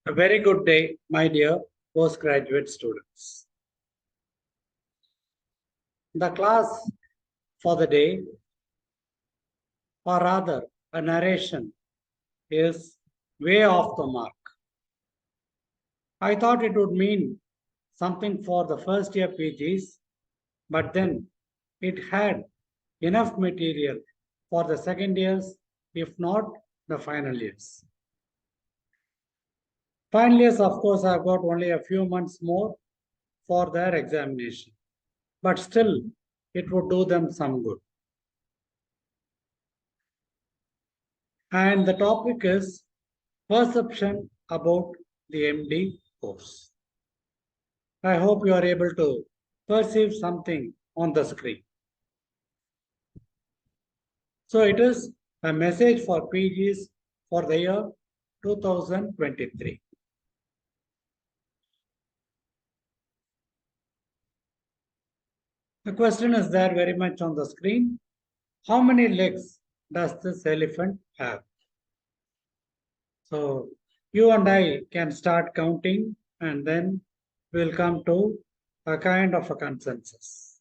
A very good day, my dear postgraduate students. The class for the day, or rather a narration, is way off the mark. I thought it would mean something for the first year PGs, but then it had enough material for the second years, if not the final years. Final years, of course, have got only a few months more for their examination, but still it would do them some good. And the topic is perception about the MD course. I hope you are able to perceive something on the screen. So it is a message for PGs for the year 2023. The question is there very much on the screen. How many legs does this elephant have? So you and I can start counting and then we'll come to a kind of a consensus.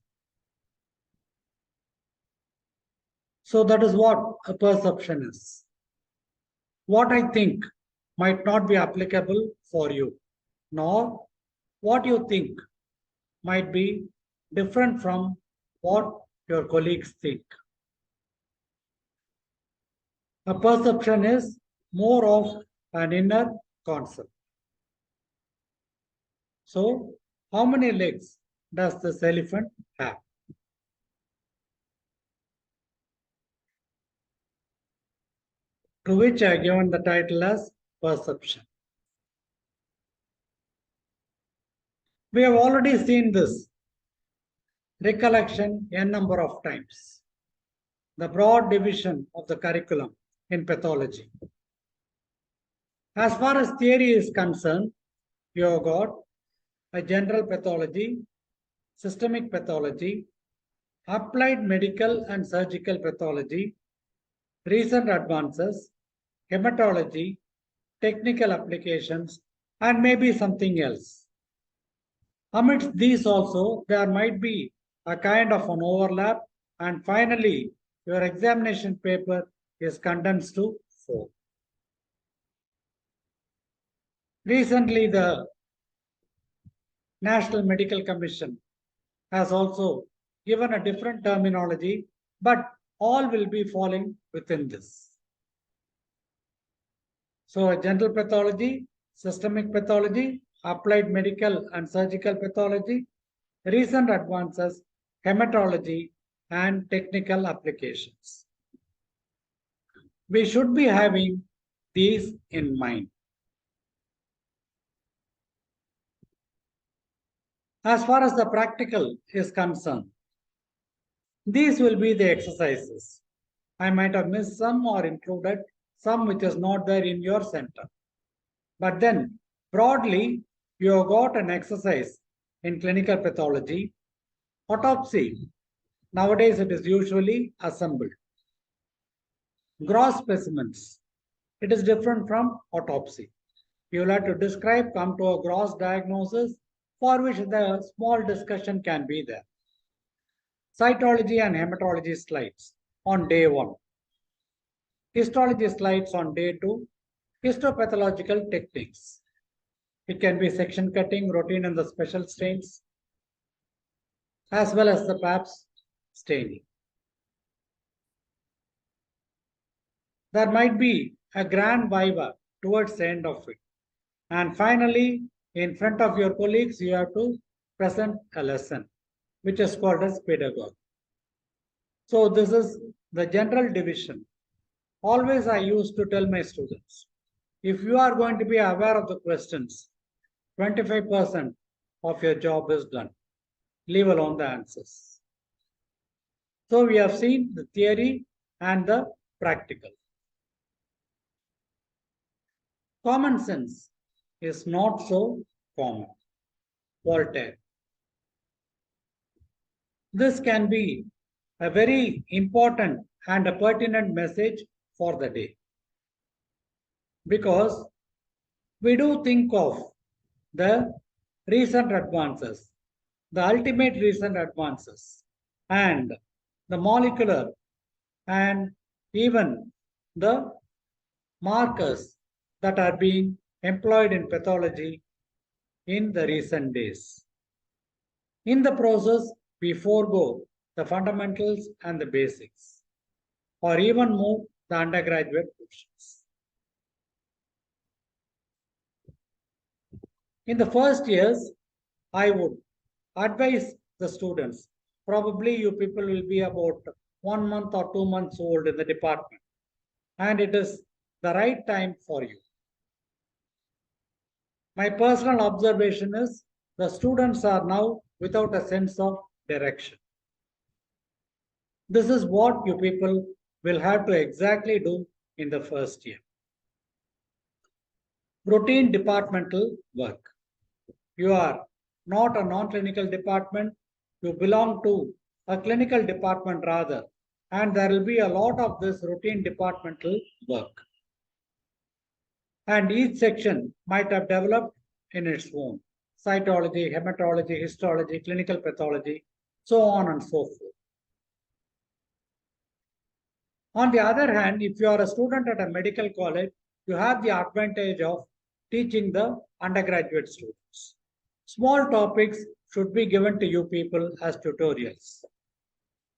So that is what a perception is. What I think might not be applicable for you, nor what you think might be different from what your colleagues think. A perception is more of an inner concept. So, how many legs does this elephant have? To which I have given the title as perception. We have already seen this recollection n number of times. The broad division of the curriculum in pathology. As far as theory is concerned, you have got a general pathology, systemic pathology, applied medical and surgical pathology, recent advances, hematology, technical applications, and maybe something else. Amidst these also, there might be a kind of an overlap, and finally, your examination paper is condensed to 4. Recently, the National Medical Commission has also given a different terminology, but all will be falling within this. So, general pathology, systemic pathology, applied medical and surgical pathology, recent advances, hematology, and technical applications. We should be having these in mind. As far as the practical is concerned, these will be the exercises. I might have missed some or included some which is not there in your center. But then, broadly, you have got an exercise in clinical pathology. Autopsy, nowadays it is usually assembled. Gross specimens, it is different from autopsy. You will have to describe, come to a gross diagnosis for which the small discussion can be there. Cytology and hematology slides on day 1. Histology slides on day 2. Histopathological techniques. It can be section cutting, routine and the special stains, as well as the PAPS staining. There might be a grand viva towards the end of it. And finally, in front of your colleagues, you have to present a lesson, which is called as pedagogy. So this is the general division. Always I used to tell my students, if you are going to be aware of the questions, 25% of your job is done. Leave alone the answers. So we have seen the theory and the practical. Common sense is not so common. Voltaire. This can be a very important and a pertinent message for the day. Because We do think of the recent advances, the ultimate recent advances, and the molecular and even the markers that are being employed in pathology in the recent days. In the process, we forego the fundamentals and the basics, or even move the undergraduate portions. In the first years, I would advise the students. Probably you people will be about 1 month or 2 months old in the department, and it is the right time for you. My personal observation is the students are now without a sense of direction. This is what you people will have to exactly do in the first year. Routine departmental work. You are not a non-clinical department, you belong to a clinical department rather, and there will be a lot of this routine departmental work. And each section might have developed in its own cytology, hematology, histology, clinical pathology, so on and so forth. On the other hand, if you are a student at a medical college, you have the advantage of teaching the undergraduate students. Small topics should be given to you people as tutorials.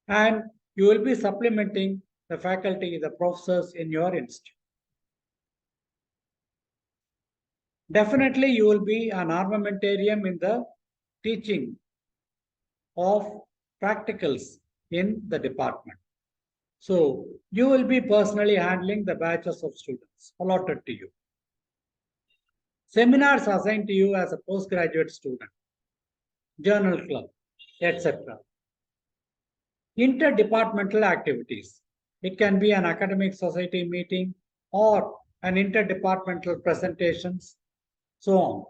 And you will be supplementing the faculty, the professors in your institute. Definitely, you will be an armamentarium in the teaching of practicals in the department. So you will be personally handling the batches of students allotted to you. Seminars assigned to you as a postgraduate student, journal club, etc. Interdepartmental activities. It can be an academic society meeting or an interdepartmental presentations, so on.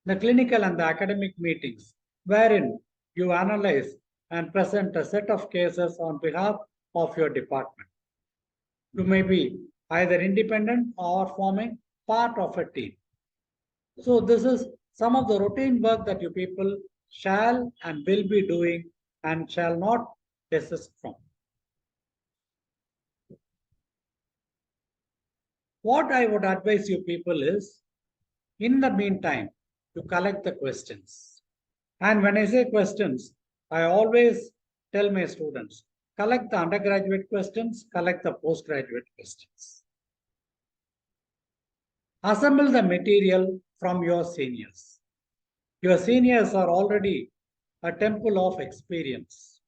The clinical and the academic meetings, wherein you analyze and present a set of cases on behalf of your department. You may be either independent or forming part of a team. So this is some of the routine work that you people shall and will be doing and shall not desist from. What I would advise you people is, in the meantime, to collect the questions. And when I say questions, I always tell my students, collect the undergraduate questions, collect the postgraduate questions. Assemble the material from your seniors. Your seniors are already a temple of experience.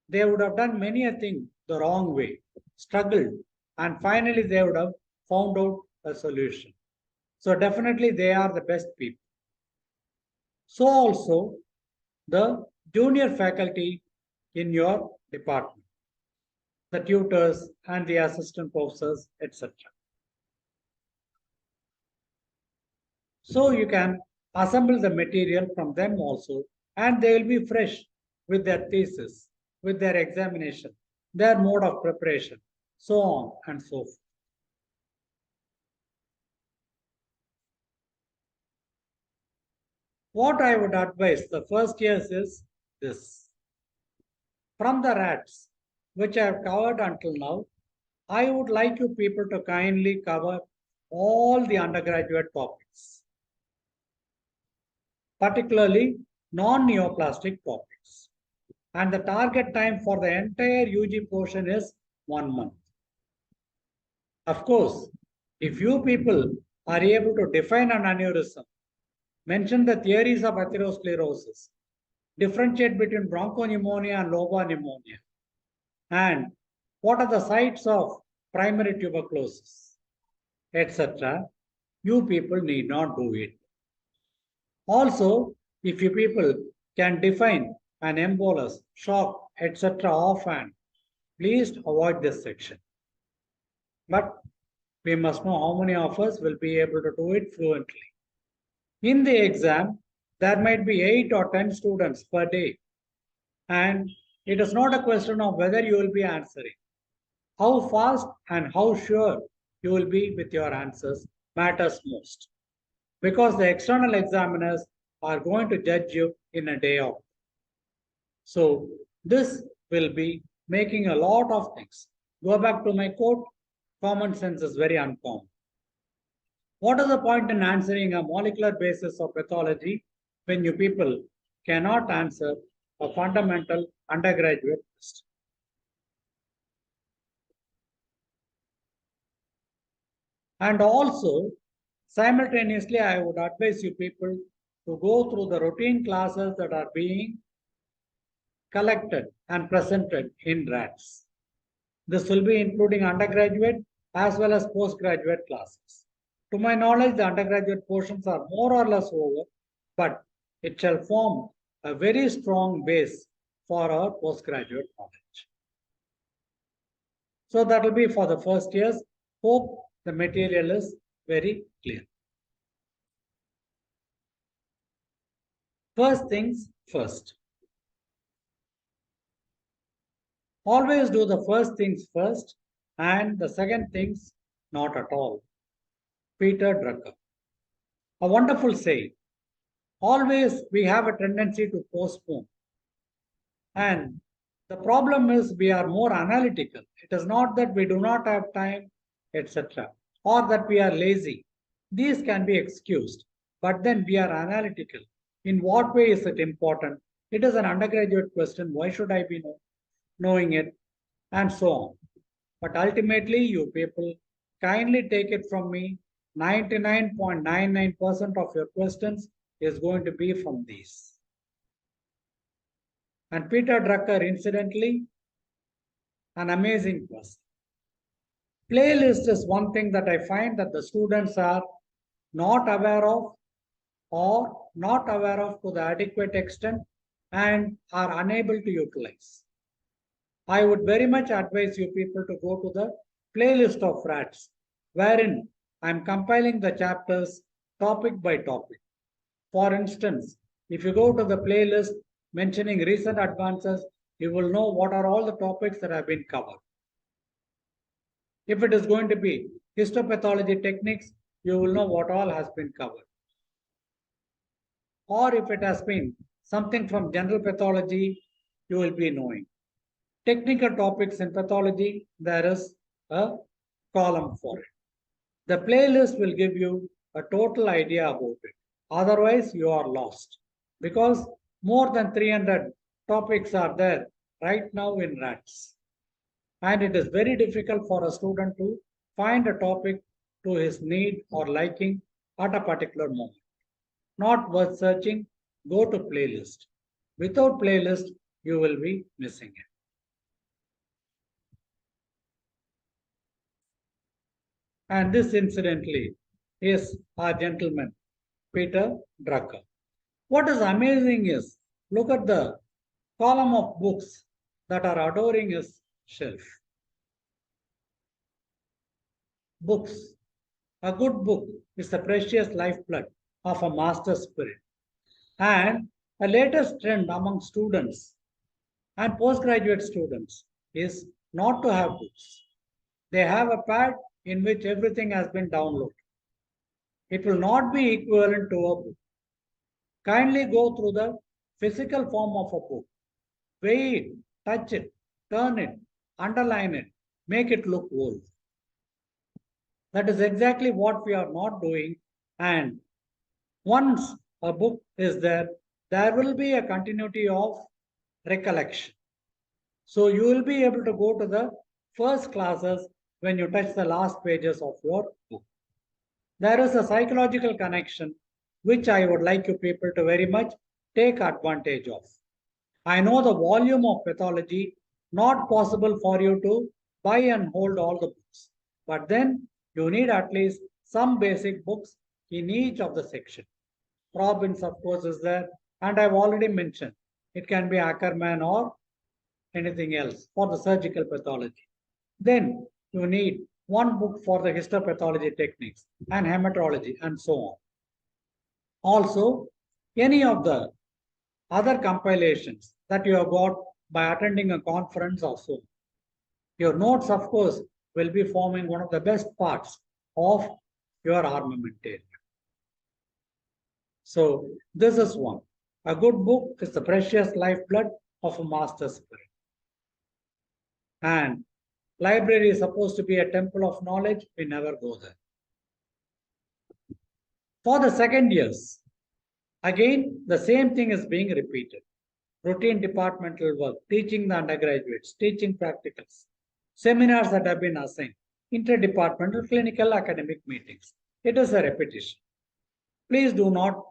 They would have done many a thing the wrong way, struggled, and finally they would have found out a solution. So definitely they are the best people. So also the junior faculty in your department, the tutors and the assistant professors, etc. So you can assemble the material from them also, and they will be fresh with their thesis, with their examination, their mode of preparation, so on and so forth. What I would advise the first years is this. From the R.A.T.S, which I have covered until now, I would like you people to kindly cover all the undergraduate topics, particularly non-neoplastic topics. And the target time for the entire UG portion is 1 month. Of course, if you people are able to define an aneurysm, mention the theories of atherosclerosis, differentiate between bronchopneumonia and lobar pneumonia, and what are the sites of primary tuberculosis, etc., you people need not do it. Also, if you people can define an embolus, shock, etc. offhand, please avoid this section. But we must know how many of us will be able to do it fluently. In the exam, there might be 8 or 10 students per day. And it is not a question of whether you will be answering. How fast and how sure you will be with your answers matters most because the external examiners are going to judge you in a day or two. So this will be making a lot of things. Go back to my quote, common sense is very uncommon. What is the point in answering a molecular basis of pathology when you people cannot answer a fundamental undergraduate test? And also, simultaneously, I would advise you people to go through the routine classes that are being collected and presented in R.A.T.S. This will be including undergraduate as well as postgraduate classes. To my knowledge, the undergraduate portions are more or less over, but it shall form a very strong base for our postgraduate knowledge. So that will be for the first years. Hope the material is very clear. First things first. Always do the first things first and the second things not at all. Peter Drucker. A wonderful saying. Always we have a tendency to postpone. And the problem is we are more analytical. It is not that we do not have time, etc., or that we are lazy. These can be excused, but then we are analytical. In what way is it important? It is an undergraduate question. Why should I be knowing it? And so on. But ultimately, you people kindly take it from me. 99.99% of your questions is going to be from these. And Peter Drucker, incidentally, an amazing person. Playlist is one thing that I find that the students are not aware of or not aware of to the adequate extent and are unable to utilize. I would very much advise you people to go to the playlist of R.A.T.S, wherein I'm compiling the chapters topic by topic. For instance, if you go to the playlist mentioning recent advances, you will know what are all the topics that have been covered. If it is going to be histopathology techniques, you will know what all has been covered. Or if it has been something from general pathology, you will be knowing. Technical topics in pathology, there is a column for it. The playlist will give you a total idea about it. Otherwise, you are lost because more than 300 topics are there right now in R.A.T.S. And it is very difficult for a student to find a topic to his need or liking at a particular moment. Not worth searching, go to playlist. Without playlist, you will be missing it. And this, incidentally, is our gentleman, Peter Drucker. What is amazing is, look at the column of books that are adoring his shelf. Books. A good book is the precious lifeblood of a master spirit. And a latest trend among students and postgraduate students is not to have books. They have a pad in which everything has been downloaded. It will not be equivalent to a book. Kindly go through the physical form of a book. Weigh it, touch it, turn it, underline it, make it look old. That is exactly what we are not doing. And once a book is there, there will be a continuity of recollection. So you will be able to go to the first classes when you touch the last pages of your book. There is a psychological connection which I would like you people to very much take advantage of. I know the volume of pathology, not possible for you to buy and hold all the books. But then you need at least some basic books in each of the section. Robbins, of course, is there. And I've already mentioned, it can be Ackerman or anything else for the surgical pathology. Then you need one book for the histopathology techniques and hematology and so on. Also, any of the other compilations that you have got by attending a conference or so. Your notes, of course, will be forming one of the best parts of your armamentarium. So this is one. A good book is the precious lifeblood of a master spirit. And library is supposed to be a temple of knowledge. We never go there. For the second years, again, the same thing is being repeated. Routine departmental work, teaching the undergraduates, teaching practicals, seminars that have been assigned, interdepartmental clinical academic meetings. It is a repetition. Please do not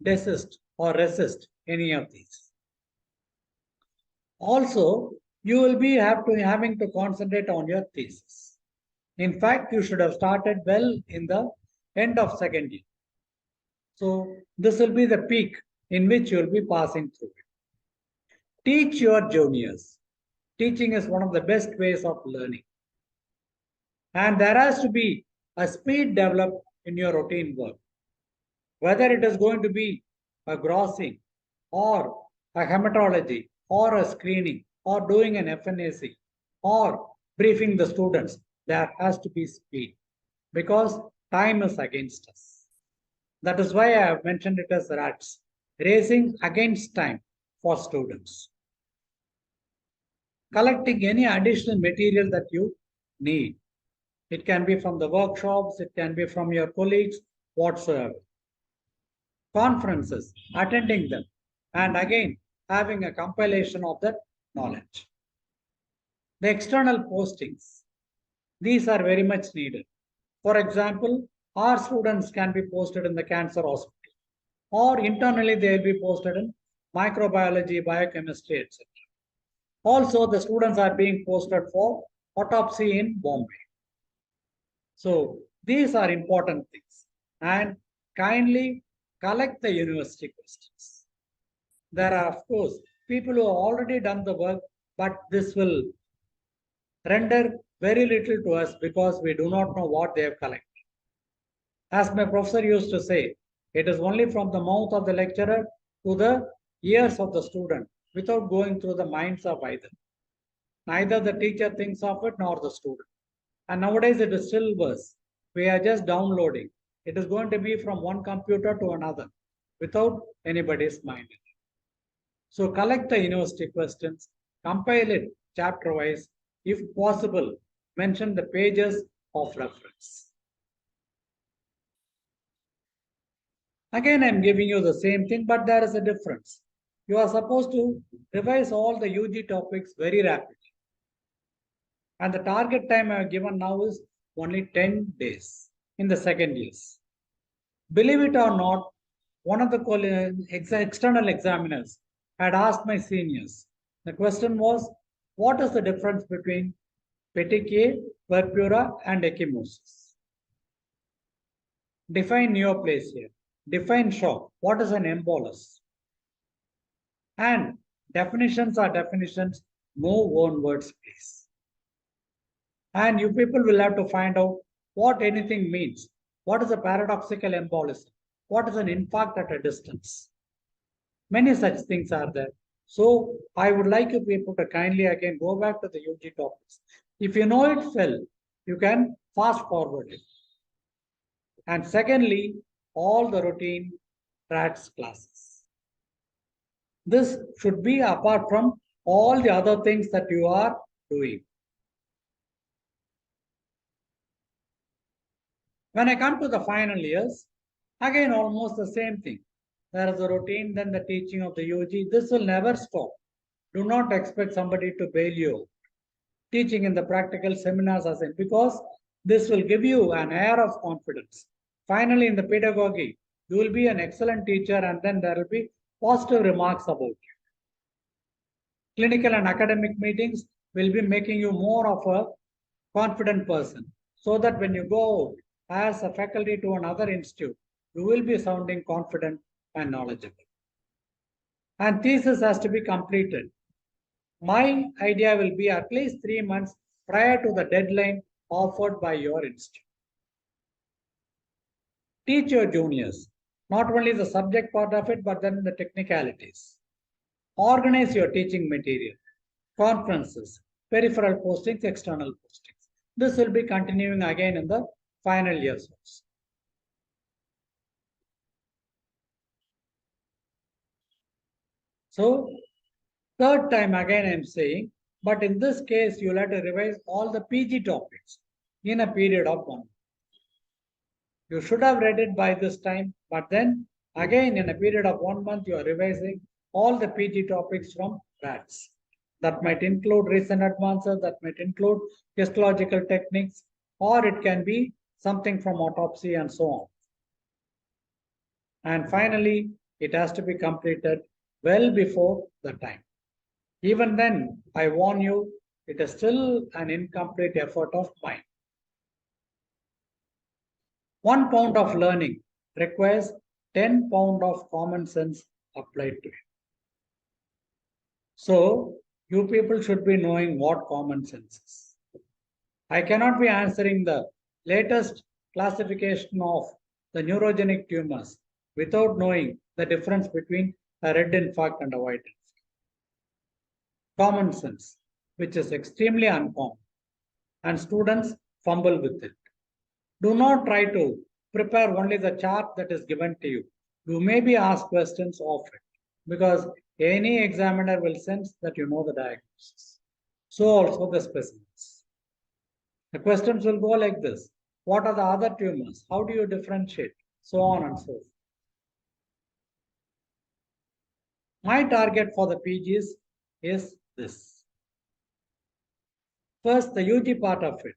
desist or resist any of these. Also, you will be having to concentrate on your thesis. In fact, you should have started well in the end of second year. So this will be the peak in which you will be passing through it. Teach your juniors. Teaching is one of the best ways of learning. And there has to be a speed developed in your routine work. Whether it is going to be a grossing or a hematology or a screening or doing an FNAC or briefing the students, there has to be speed because time is against us. That is why I have mentioned it as R.A.T.S, racing against time for students. Collecting any additional material that you need. It can be from the workshops, it can be from your colleagues, whatsoever. Conferences, attending them, and again, having a compilation of that knowledge. The external postings, these are very much needed. For example, our students can be posted in the cancer hospital, or internally they will be posted in microbiology, biochemistry, etc. Also, the students are being posted for autopsy in Bombay. So these are important things. And kindly collect the university questions. There are, of course, people who have already done the work, but this will render very little to us because we do not know what they have collected. As my professor used to say, it is only from the mouth of the lecturer to the ears of the student without going through the minds of either. Neither the teacher thinks of it nor the student. And nowadays it is still worse. We are just downloading. It is going to be from one computer to another without anybody's mind. So collect the university questions, compile it chapter-wise. If possible, mention the pages of reference. Again, I'm giving you the same thing, but there is a difference. You are supposed to revise all the UG topics very rapidly. And the target time I have given now is only 10 days in the second years. Believe it or not, one of the external examiners had asked my seniors. The question was, what is the difference between petechiae, purpura, and ecchymosis? Define neoplasia. Define shock. What is an embolus? And definitions are definitions. No one words, please. And you people will have to find out what anything means. What is a paradoxical embolism? What is an infarct at a distance? Many such things are there. So I would like you people to kindly again go back to the UG topics. If you know it well, you can fast forward it. And secondly, all the routine R.A.T.S classes. This should be apart from all the other things that you are doing. When I come to the final years, again almost the same thing. There is a routine, then the teaching of the UG. This will never stop. Do not expect somebody to bail you out. Teaching in the practical seminars as in, because this will give you an air of confidence. Finally, in the pedagogy, you will be an excellent teacher and then there will be positive remarks about you. Clinical and academic meetings will be making you more of a confident person so that when you go out as a faculty to another institute, you will be sounding confident and knowledgeable. And thesis has to be completed. My idea will be at least 3 months prior to the deadline offered by your institute. Teach your juniors, not only the subject part of it, but then the technicalities. Organize your teaching material, conferences, peripheral postings, external postings. This will be continuing again in the final years also. So third time again I'm saying, but in this case you'll have to revise all the PG topics in a period of 1 month. You should have read it by this time, but then again in a period of 1 month you are revising all the PG topics from R.A.T.S. That might include recent advances, that might include histological techniques, or it can be something from autopsy and so on. And finally, it has to be completed well before the time. Even then, I warn you, it is still an incomplete effort of mine. 1 pound of learning requires 10 pounds of common sense applied to it. So, you people should be knowing what common sense is. I cannot be answering the latest classification of the neurogenic tumors without knowing the difference between a red infarct and a white infarct. Common sense, which is extremely uncommon, and students fumble with it. Do not try to prepare only the chart that is given to you. You may be asked questions of it because any examiner will sense that you know the diagnosis. So also the specimens. The questions will go like this. What are the other tumors? How do you differentiate? So on and so forth. My target for the PGs is this. First, the UG part of it.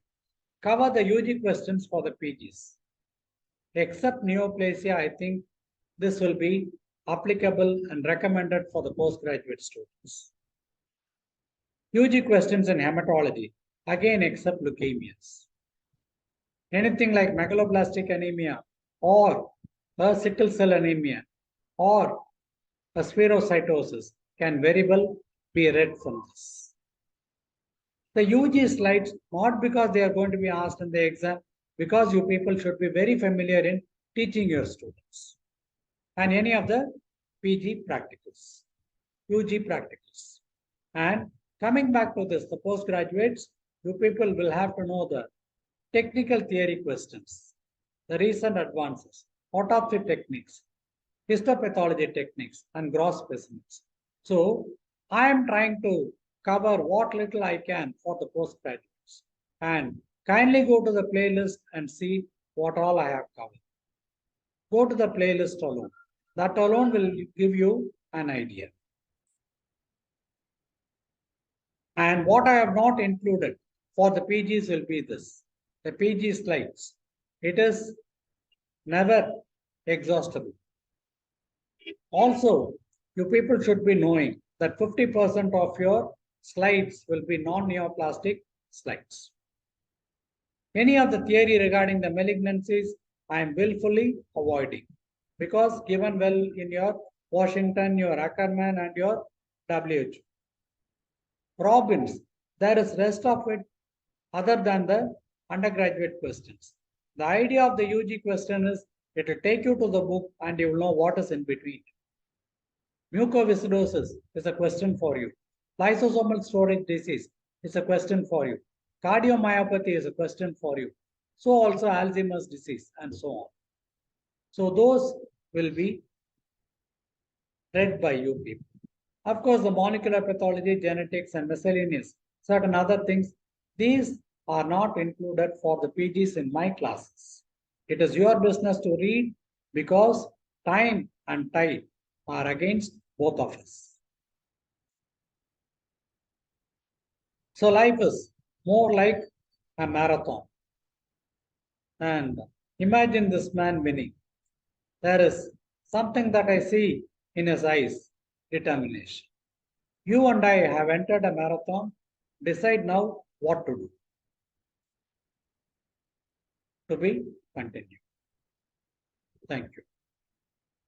Cover the UG questions for the PGs. Except neoplasia, I think this will be applicable and recommended for the postgraduate students. UG questions in hematology, again except leukemias. Anything like megaloblastic anemia or a sickle cell anemia or a spherocytosis can very well be read from this. The UG slides, not because they are going to be asked in the exam, because you people should be very familiar in teaching your students. And any of the PG practicals, UG practicals. And coming back to this, the postgraduates, you people will have to know the technical theory questions, the recent advances, autopsy techniques, histopathology techniques, and gross specimens. So I am trying to cover what little I can for the postgraduates. And kindly go to the playlist and see what all I have covered. Go to the playlist alone. That alone will give you an idea. And what I have not included for the PGs will be this. The PG slides. It is never exhaustible. Also, you people should be knowing that 50% of your slides will be non-neoplastic slides. Any of the theory regarding the malignancies, I am willfully avoiding because given well in your Washington, your Ackerman and your WHO. Robbins, there is rest of it other than the undergraduate questions. The idea of the UG question is it will take you to the book and you will know what is in between. Mucoviscidosis is a question for you. Lysosomal storage disease is a question for you. Cardiomyopathy is a question for you. So also Alzheimer's disease and so on. So those will be read by you people. Of course, the molecular pathology, genetics, and miscellaneous, certain other things, these are not included for the PGs in my classes. It is your business to read because time and tide are against both of us. So life is more like a marathon. And imagine this man winning. There is something that I see in his eyes, determination. You and I have entered a marathon. Decide now what to do. To be continued. Thank you.